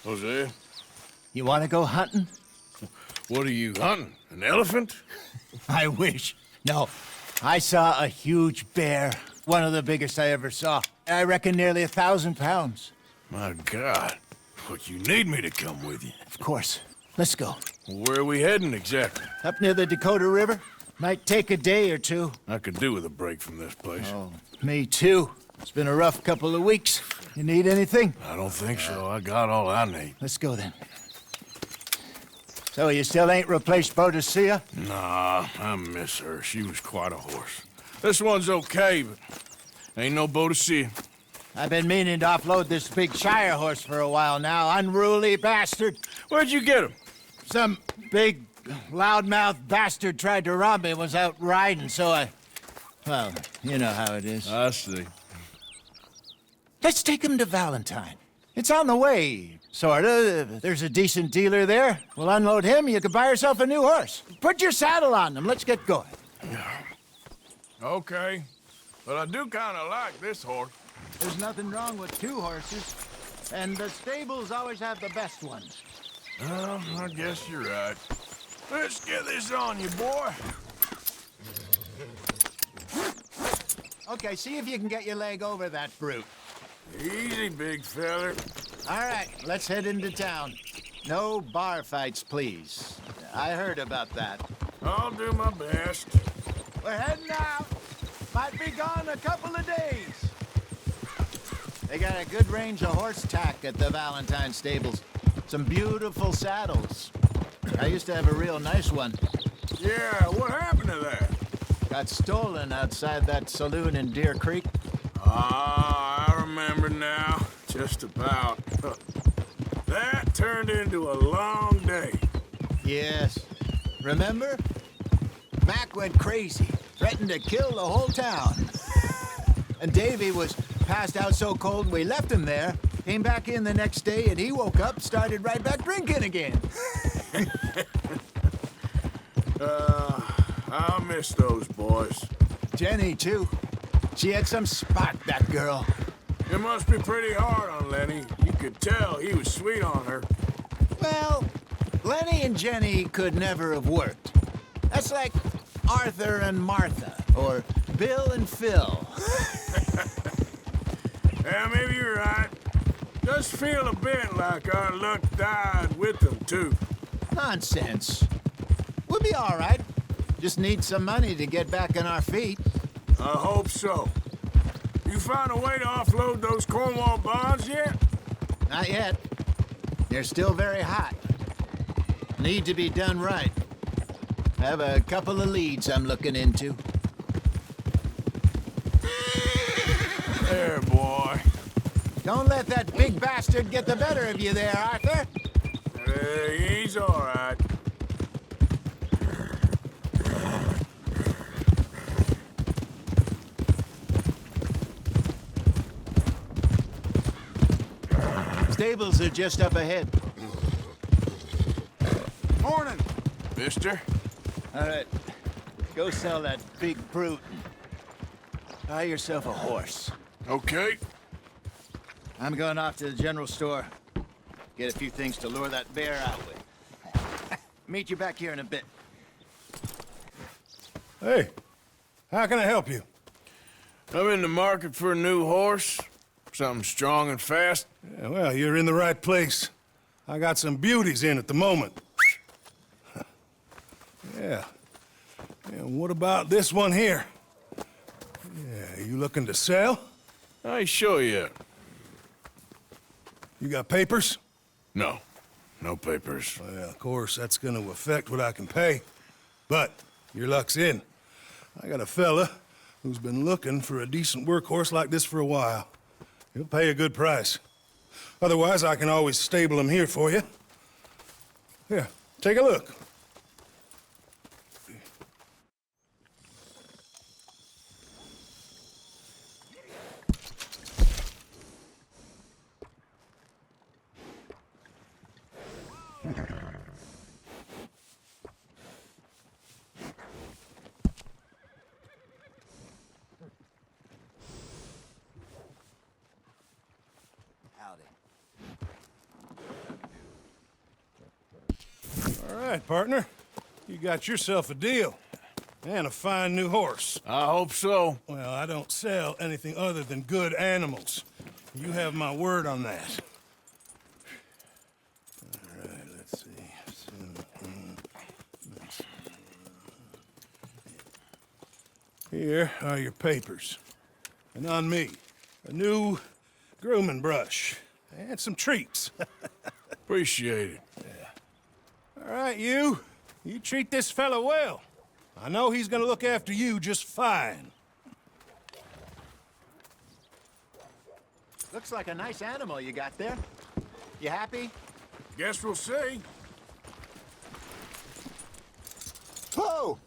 Jose, You want to go hunting? what are you hunting? An elephant? I wish. No, I saw a huge bear. One of the biggest I ever saw. I reckon nearly 1,000 pounds. My God. But you need me to come with you. Of course. Let's go. Where are we heading exactly? Up near the Dakota River. Might take a day or two. I could do with a break from this place. Oh, me too. It's been a rough couple of weeks. You need anything? I don't think so. I got all I need. Let's go then. So you still ain't replaced Boadicea? Nah, I miss her. She was quite a horse. This one's okay, but ain't no Boadicea. I've been meaning to offload this big Shire horse for a while now. Unruly bastard. Where'd you get him? Some big, loudmouth bastard tried to rob me and was out riding, so well, you know how it is. I see. Let's take him to Valentine. It's on the way, sorta. There's a decent dealer there. We'll unload him, you can buy yourself a new horse. Put your saddle on him, let's get going. Okay, but I do kind of like this horse. There's nothing wrong with two horses, and the stables always have the best ones. Well, I guess you're right. Let's get this on you, boy. Okay, see if you can get your leg over that brute. Easy, big feller. All right, let's head into town. No bar fights, please. I heard about that. I'll do my best. We're heading out. Might be gone a couple of days. They got a good range of horse tack at the Valentine stables. Some beautiful saddles. I used to have a real nice one. Yeah, what happened to that? Got stolen outside that saloon in Deer Creek. Ah, I remember now. Just about. That turned into a long day. Yes. Remember? Mac went crazy, threatened to kill the whole town. And Davy was passed out so cold we left him there, came back in the next day, and he woke up, started right back drinking again. I'll miss those boys. Jenny, too. She had some spark, that girl. It must be pretty hard on Lenny. You could tell he was sweet on her. Well, Lenny and Jenny could never have worked. That's like Arthur and Martha, or Bill and Phil. Yeah, maybe you're right. Does feel a bit like our luck died with them, too. Nonsense. We'll be all right. Just need some money to get back on our feet. I hope so. You found a way to offload those Cornwall bonds yet? Not yet. They're still very hot. Need to be done right. I have a couple of leads I'm looking into. There, boy. Don't let that big bastard get the better of you there, Arthur. He's all right. Stables are just up ahead. Morning, mister. All right. Go sell that big brute and buy yourself a horse. Okay. I'm going off to the general store. Get a few things to lure that bear out with. Meet you back here in a bit. Hey, how can I help you? I'm in the market for a new horse. Something strong and fast. Yeah, well, you're in the right place. I got some beauties in at the moment. Yeah. And what about this one here? Yeah, you looking to sell? I ain't sure yet. You got papers? No. No papers. Well, of course, that's gonna affect what I can pay. But your luck's in. I got a fella who's been looking for a decent workhorse like this for a while. He'll pay a good price. Otherwise, I can always stable him here for you. Here, take a look. All right, partner. You got yourself a deal. And a fine new horse. I hope so. Well, I don't sell anything other than good animals. You have my word on that. All right, let's see. Here are your papers. And on me, a new grooming brush. And some treats. Appreciate it. All right, you. You treat this fella well. I know he's gonna look after you just fine. Looks like a nice animal you got there. You happy? Guess we'll see. Whoa!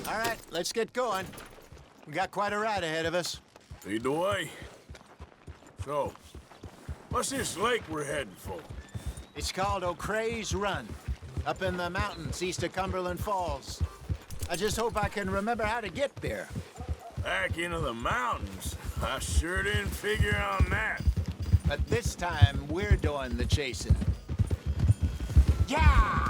All right, let's get going. We got quite a ride ahead of us. Lead the way. So, what's this lake we're heading for? It's called O'Creagh's Run, up in the mountains east of Cumberland Falls. I just hope I can remember how to get there. Back into the mountains? I sure didn't figure on that. But this time, we're doing the chasing. Yeah!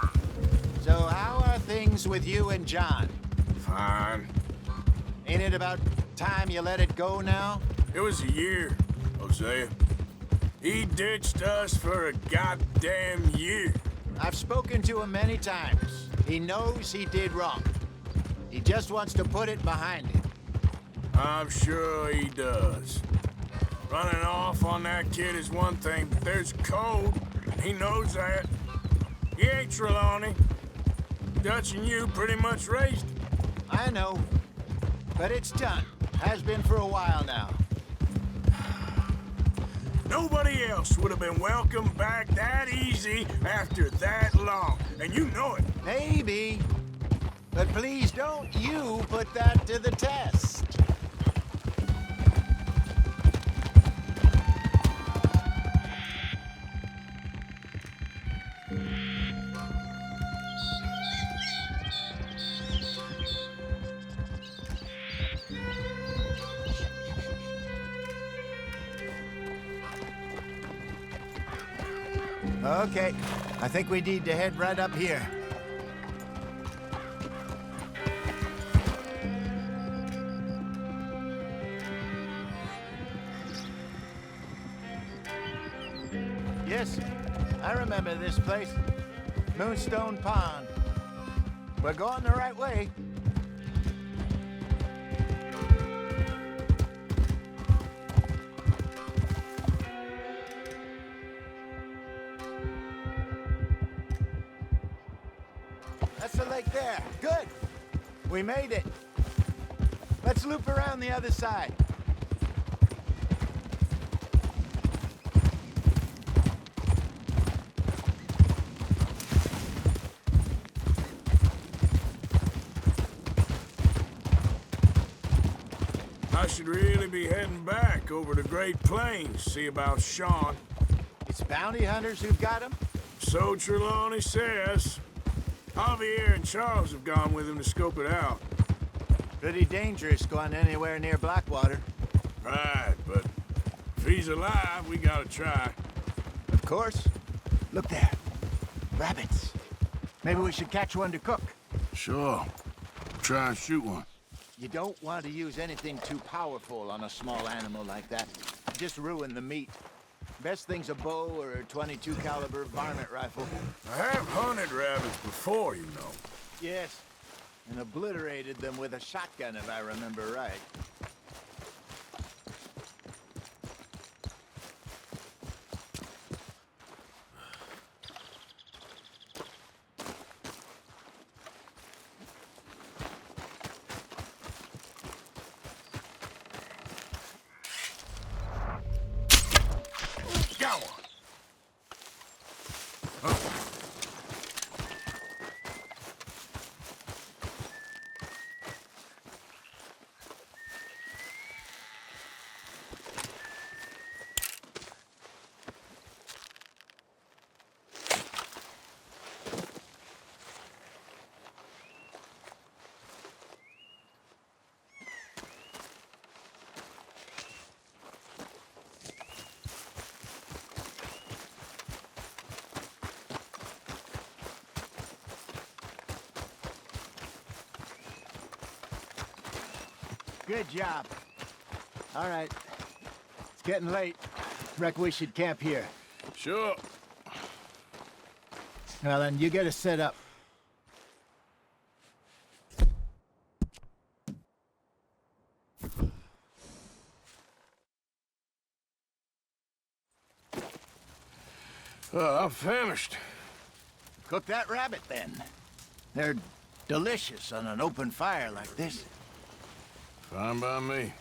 So how are things with you and John? Fine. Ain't it about time you let it go now? It was a year, Hosea. He ditched us for a goddamn year. I've spoken to him many times. He knows he did wrong. He just wants to put it behind him. I'm sure he does. Running off on that kid is one thing, but there's code. He knows that. He ain't Trelawney. Dutch and you pretty much raised him. I know. But it's done. Has been for a while now. Nobody else would have been welcomed back that easy after that long. And you know it. Maybe. But please don't you put that to the test. Okay, I think we need to head right up here. Yes, I remember this place. Moonstone Pond. We're going the right way. That's the lake there. Good. We made it. Let's loop around the other side. I should really be heading back over the Great Plains, see about Sean. It's bounty hunters who've got him? So Trelawney says. Javier and Charles have gone with him to scope it out. Pretty dangerous going anywhere near Blackwater. Right, but if he's alive, we gotta try. Of course. Look there. Rabbits. Maybe we should catch one to cook. Sure. Try and shoot one. You don't want to use anything too powerful on a small animal like that. Just ruin the meat. Best thing's a bow or a .22 caliber varmint rifle. I have hunted rabbits before, you know. Yes, and obliterated them with a shotgun, if I remember right. Got one. Good job. All right. It's getting late. Reckon we should camp here. Sure. Well, then, you get us set up. I'm famished. Cook that rabbit, then. They're delicious on an open fire like this. Fine by me.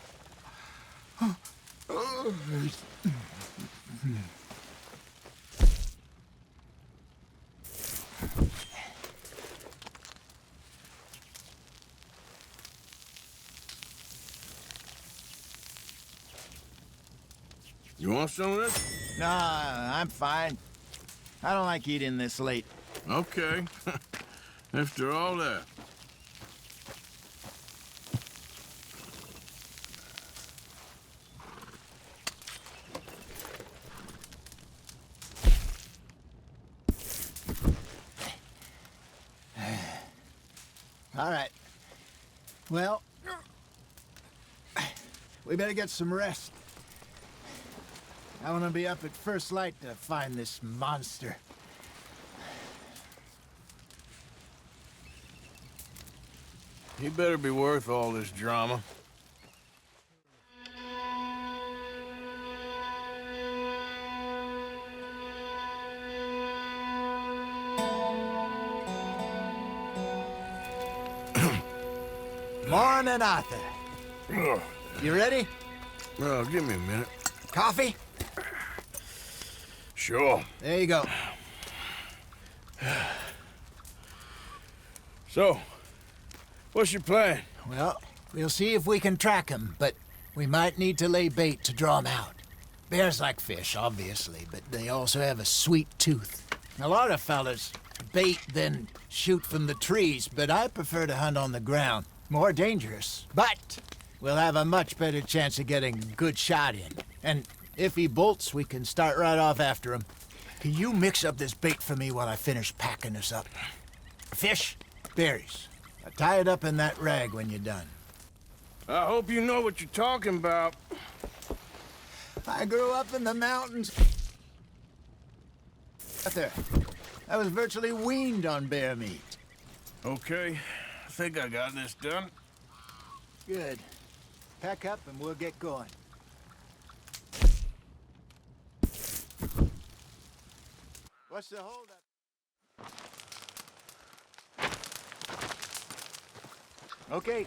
You want some of this? Nah, I'm fine. I don't like eating this late. Okay. After all that. All right. Well, we better get some rest. I want to be up at first light to find this monster. He better be worth all this drama. Morning, Arthur. You ready? Well, give me a minute. Coffee? Sure. There you go. So, what's your plan? Well, we'll see if we can track him, but we might need to lay bait to draw him out. Bears like fish, obviously, but they also have a sweet tooth. A lot of fellas bait, then shoot from the trees, but I prefer to hunt on the ground. More dangerous, but we'll have a much better chance of getting a good shot in. And if he bolts, we can start right off after him. Can you mix up this bait for me while I finish packing this up? Fish, berries. Tie it up in that rag when you're done. I hope you know what you're talking about. I grew up in the mountains. Arthur, I was virtually weaned on bear meat. Okay, I think I got this done. Good. Pack up and we'll get going. What's the holdup? Okay,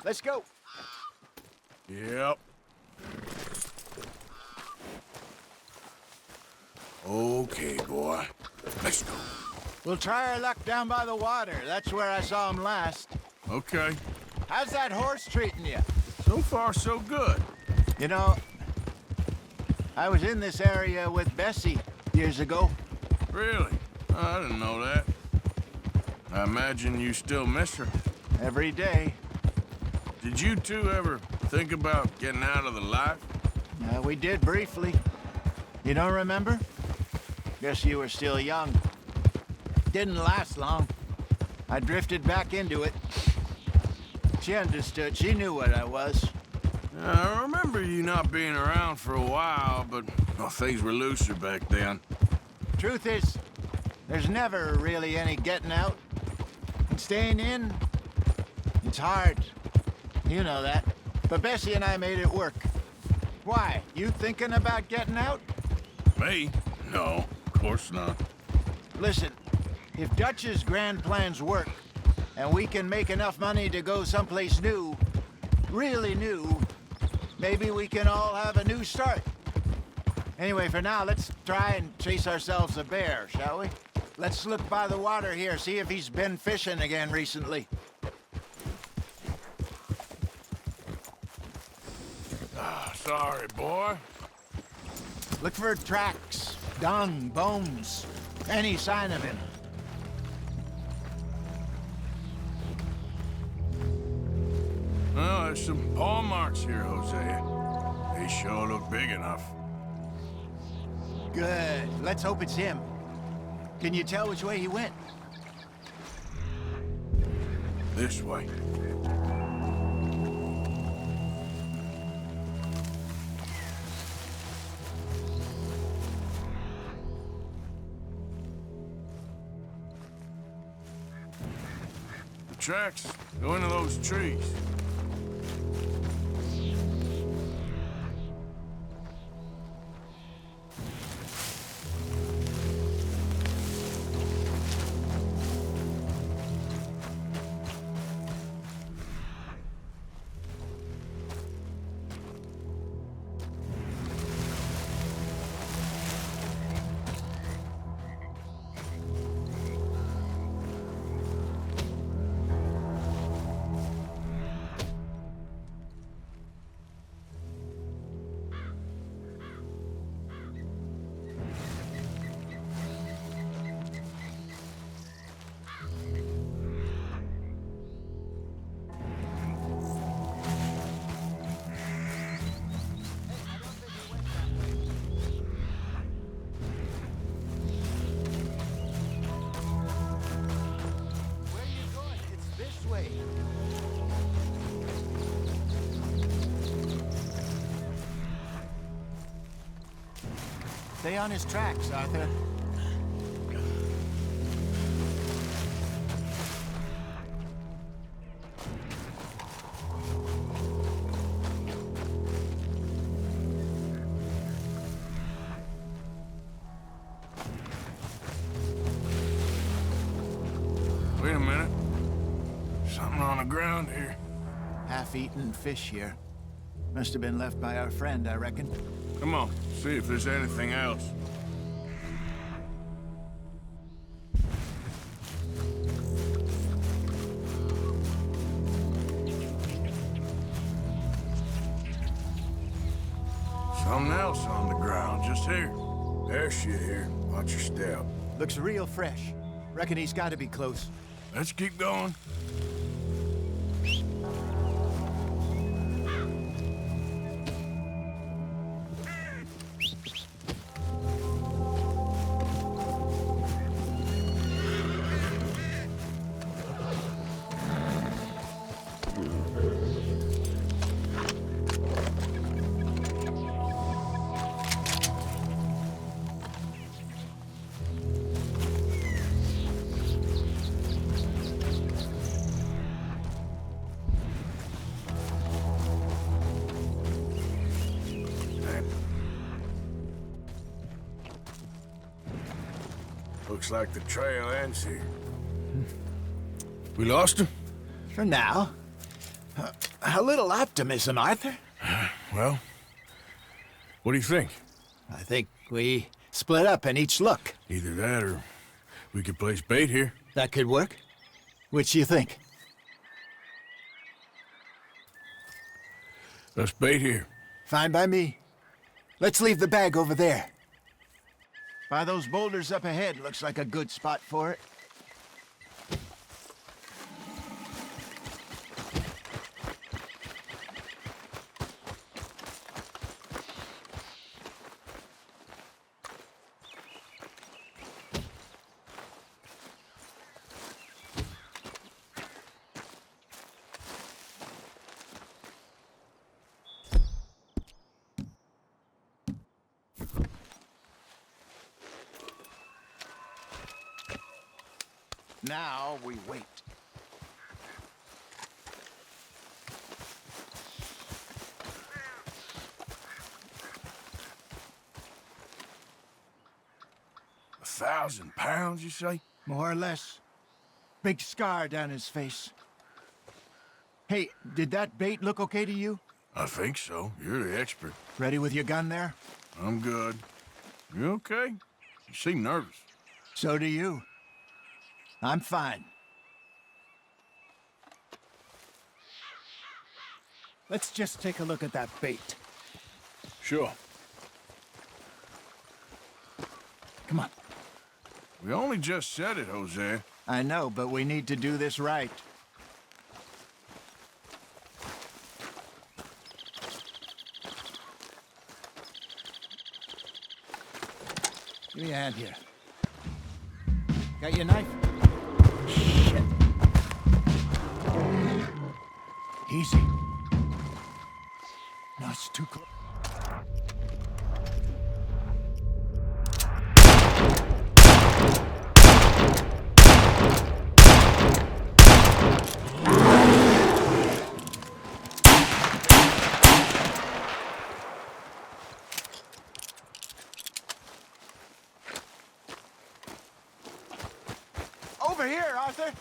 let's go. Yep. Okay, boy. Let's go. We'll try our luck down by the water. That's where I saw him last. Okay. How's that horse treating you? So far, so good. You know, I was in this area with Bessie years ago. Really? I didn't know that. I imagine you still miss her. Every day. Did you two ever think about getting out of the life? We did briefly. You don't remember? Guess you were still young. Didn't last long. I drifted back into it. She understood. She knew what I was. I remember you not being around for a while, but well, things were looser back then. Truth is, there's never really any getting out. And staying in, it's hard. You know that. But Bessie and I made it work. Why? You thinking about getting out? Me? No, of course not. Listen, if Dutch's grand plans work, and we can make enough money to go someplace new, really new, maybe we can all have a new start. Anyway, for now, let's try and chase ourselves a bear, shall we? Let's look by the water here, see if he's been fishing again recently. Sorry, boy. Look for tracks, dung, bones, any sign of him. Well, there's some paw marks here, Hosea. They sure look big enough. Good. Let's hope it's him. Can you tell which way he went? This way. tracks go into those trees. Stay on his tracks, Arthur. Wait a minute. Something on the ground here. Half-eaten fish here. Must have been left by our friend, I reckon. Come on, see if there's anything else. Something else on the ground, just here. There's shit here. Watch your step. Looks real fresh. Reckon he's got to be close. Let's keep going. Looks like the trail ends here. We lost him? For now. A little optimism, Arthur. Well, what do you think? I think we split up and each look. Either that or we could place bait here. That could work. Which you think? Let's bait here. Fine by me. Let's leave the bag over there. By those boulders up ahead, looks like a good spot for it. Now we wait. £1,000, you say? More or less. Big scar down his face. Hey, did that bait look okay to you? I think so. You're the expert. Ready with your gun there? I'm good. You okay? You seem nervous. So do you. I'm fine. Let's just take a look at that bait. Sure. Come on. We only just said it, Jose. I know, but we need to do this right. Give me a hand here. Got your knife? Shit. Easy. No, it's too close. over here, Arthur.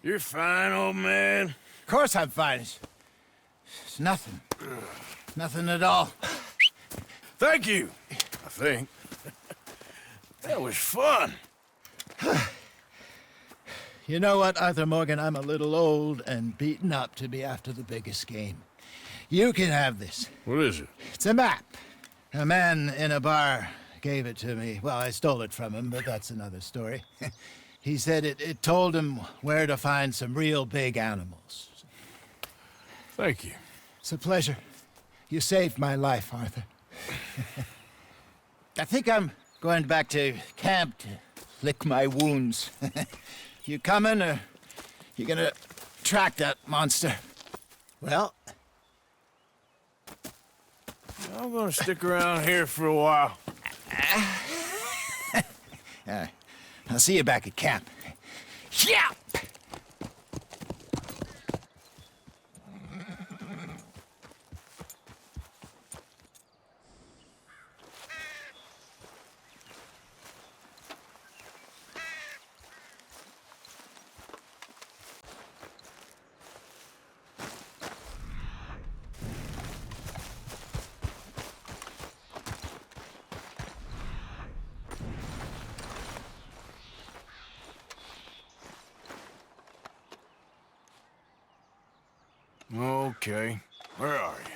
You're fine, old man. Of course I'm fine. It's nothing. Nothing at all. Thank you, I think. That was fun. You know what, Arthur Morgan? I'm a little old and beaten up to be after the biggest game. You can have this. What is it? It's a map. A man in a bar gave it to me. Well, I stole it from him, but that's another story. He said it told him where to find some real big animals. Thank you. It's a pleasure. You saved my life, Arthur. I think I'm going back to camp to lick my wounds. You coming, or you gonna track that monster? Well, I'm gonna stick around here for a while. I'll see you back at camp. Yeah! Okay, where are you?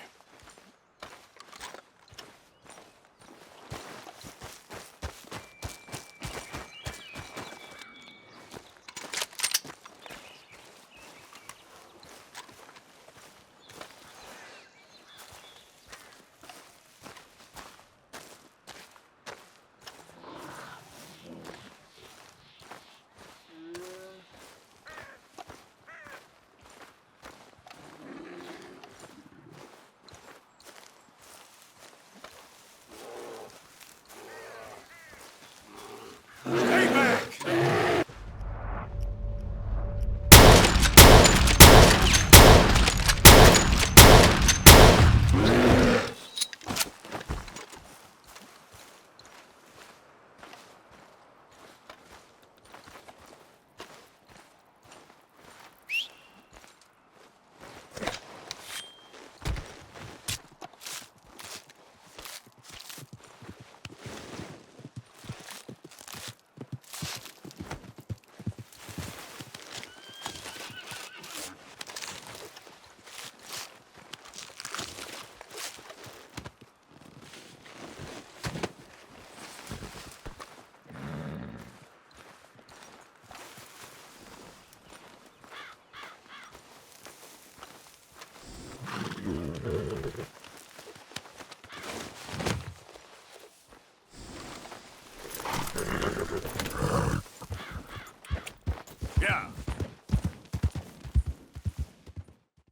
Stay back!